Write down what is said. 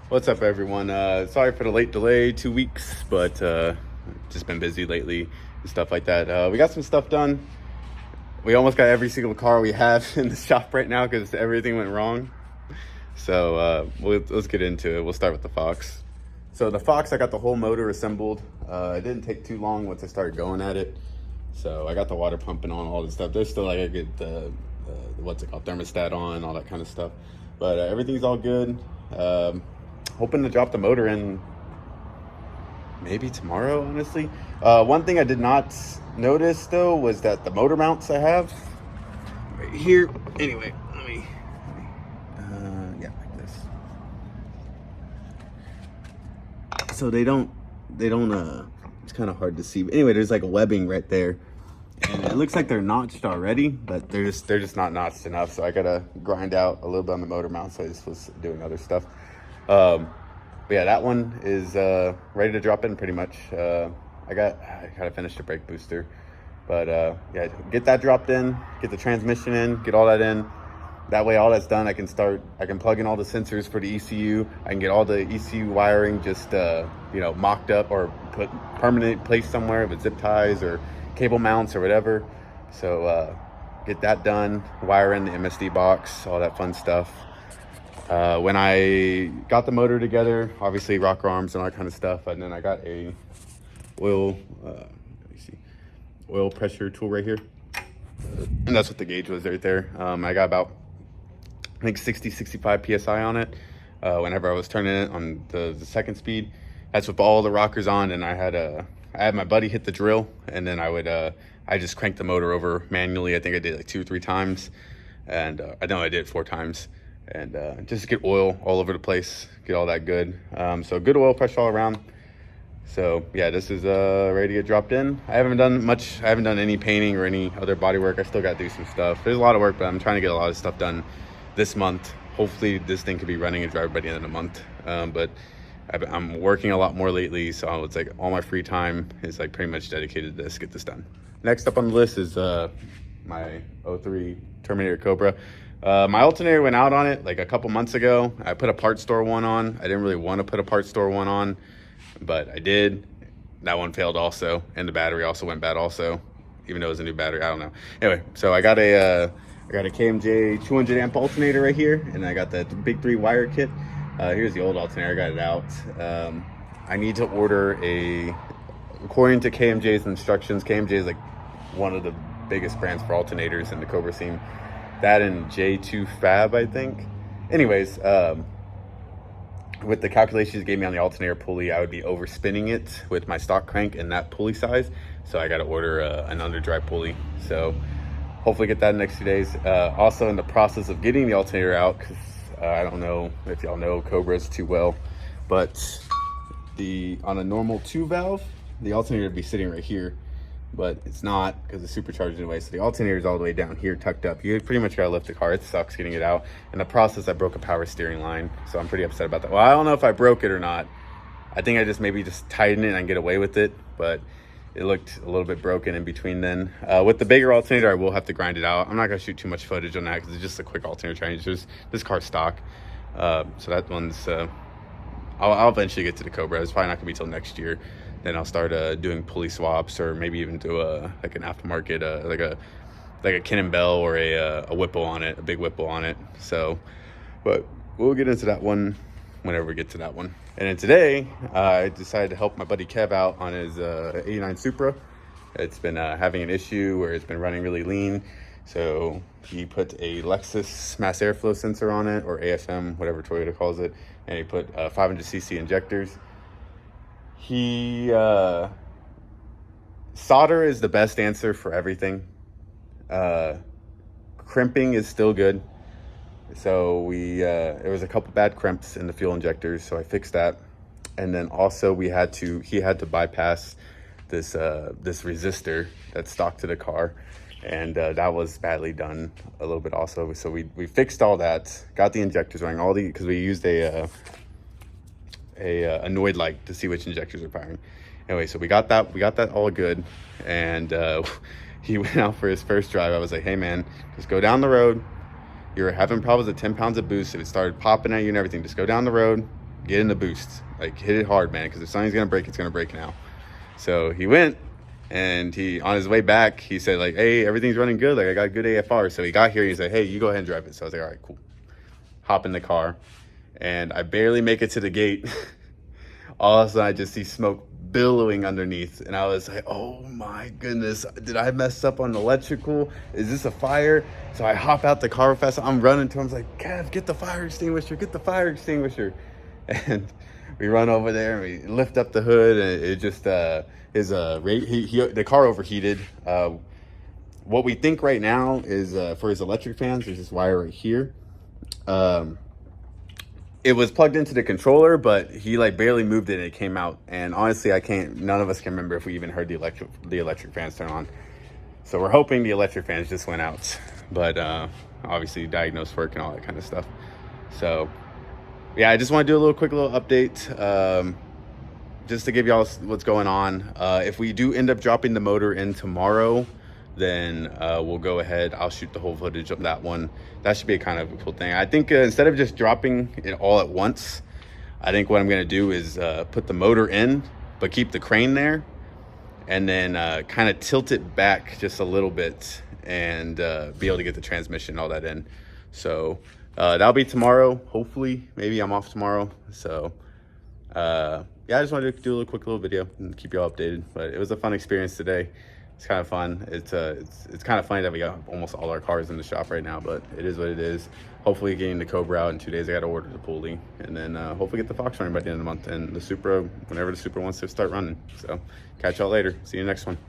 What's up, everyone? Sorry for the late delay, 2 weeks, but just been busy lately and stuff like that. We got some stuff done. We almost got every single car we have in the shop right now because everything went wrong. So let's get into it. We'll start with the Fox. So the Fox, I got the whole motor assembled. It didn't take too long once I started going at it. So I got the water pumping on, all this stuff. There's still like I get the what's it called, thermostat on, all that kind of stuff. But everything's all good. Hoping to drop the motor in maybe tomorrow, honestly. One thing I did not notice though was that the motor mounts I have right here. Anyway, let me yeah, like this. So they don't it's kind of hard to see. But anyway, there's like a webbing right there. And it looks like they're notched already, but they're just not notched enough. So I gotta grind out a little bit on the motor mount. So I just was doing other stuff. But yeah, that one is ready to drop in pretty much. I gotta finish the brake booster, but yeah, get that dropped in, get the transmission in, get all that in. That way, all that's done, I can plug in all the sensors for the ECU. I can get all the ECU wiring just mocked up or put permanent place somewhere with zip ties or cable mounts or whatever. So get that done, wire in the MSD box, all that fun stuff. When I got the motor together, obviously rocker arms and all that kind of stuff, and then I got a oil pressure tool right here, and that's what the gauge was right there. I got about, I think, 65 psi on it. Whenever I was turning it on the second speed, that's with all the rockers on, and I had my buddy hit the drill, and then I just cranked the motor over manually. I think I did like 2 or 3 times, and I know I did it 4 times. And just get oil all over the place, get all that good. So good oil pressure all around. So yeah, this is ready to get dropped in. I haven't done any painting or any other body work. I still got to do some stuff. There's a lot of work, but I'm trying to get a lot of stuff done this month. Hopefully this thing could be running and driving by the end of the month. But I'm working a lot more lately, so it's like all my free time is like pretty much dedicated to this, get this done. Next up on the list is my 03 Terminator Cobra. My alternator went out on it like a couple months ago. I put a parts store one on. I didn't really want to put a parts store one on, but I did. That one failed also, and the battery also went bad also, even though it was a new battery. I don't know. Anyway, so I got a KMJ 200 amp alternator right here, and I got that big 3 wire kit. Here's the old alternator. I got it out. I need to order according to KMJ's instructions. KMJ is like one of the biggest brands for alternators in the Cobra scene. That and J2 Fab, I think. Anyways, with the calculations you gave me on the alternator pulley, I would be overspinning it with my stock crank and that pulley size. So I got to order an underdrive pulley. So hopefully get that in the next few days. Also in the process of getting the alternator out, because I don't know if y'all know Cobras too well, but on a normal 2 valve, the alternator would be sitting right here. But it's not, because it's supercharged anyway. So the alternator is all the way down here, tucked up. You pretty much gotta lift the car. It sucks getting it out. In the process, I broke a power steering line, so I'm pretty upset about that. Well, I don't know if I broke it or not. I think I just maybe tightened it and get away with it, but it looked a little bit broken in between then. With the bigger alternator, I will have to grind it out. I'm not gonna shoot too much footage on that because it's just a quick alternator change. This car's stock, so that one's. I'll eventually get to the Cobra. It's probably not gonna be till next year. Then I'll start doing pulley swaps, or maybe even do like an aftermarket, like a Kin and Bell or a Whipple on it, a big Whipple on it. So, but we'll get into that one whenever we get to that one. And then today, I decided to help my buddy Kev out on his 89 Supra. It's been having an issue where it's been running really lean. So he put a Lexus mass airflow sensor on it, or ASM, whatever Toyota calls it, and he put 500cc injectors. Solder is the best answer for everything. Crimping is still good. So there was a couple bad crimps in the fuel injectors, so I fixed that. And then also he had to bypass this resistor that's stock to the car, and that was badly done a little bit also. So we fixed all that, got the injectors running, because we used a annoyed light to see which injectors are firing. Anyway, so we got that all good, and he went out for his first drive. I was like, hey man, just go down the road. You're having problems with 10 pounds of boost. If it started popping at you and everything, just go down the road, get in the boost, like hit it hard, man, because if something's gonna break, it's gonna break now. So he went, and he, on his way back, he said like, hey, everything's running good, like I got good AFR. So he got here, he's like, hey, you go ahead and drive it. So I was like, all right, cool. Hop in the car, and I barely make it to the gate. All of a sudden I just see smoke billowing underneath, and I was like, oh my goodness, did I mess up on the electrical? Is this a fire? So I hop out the car fast. I'm running to him. I was like, Kev, get the fire extinguisher, get the fire extinguisher. And we run over there and we lift up the hood, and it just the car overheated. What we think right now is for his electric fans, there's this wire right here. It was plugged into the controller, but he like barely moved it and it came out. And honestly, none of us can remember if we even heard the electric fans turn on. So we're hoping the electric fans just went out, but obviously diagnosed work and all that kind of stuff. So yeah, I just want to do a quick little update, just to give y'all what's going on. If we do end up dropping the motor in tomorrow, then we'll go ahead. I'll shoot the whole footage of that one. That should be a kind of a cool thing. I think instead of just dropping it all at once, I think what I'm gonna do is put the motor in, but keep the crane there, and then kind of tilt it back just a little bit, and be able to get the transmission and all that in. So that'll be tomorrow, hopefully. Maybe I'm off tomorrow. So yeah, I just wanted to do a quick little video and keep y'all updated. But it was a fun experience today. It's kind of fun. It's kind of funny that we got almost all our cars in the shop right now, but it is what it is. Hopefully getting the Cobra out in 2 days. I got to order the pulley, and then hopefully get the Fox running by the end of the month, and the Supra whenever the Supra wants to start running. So catch y'all later. See you next one.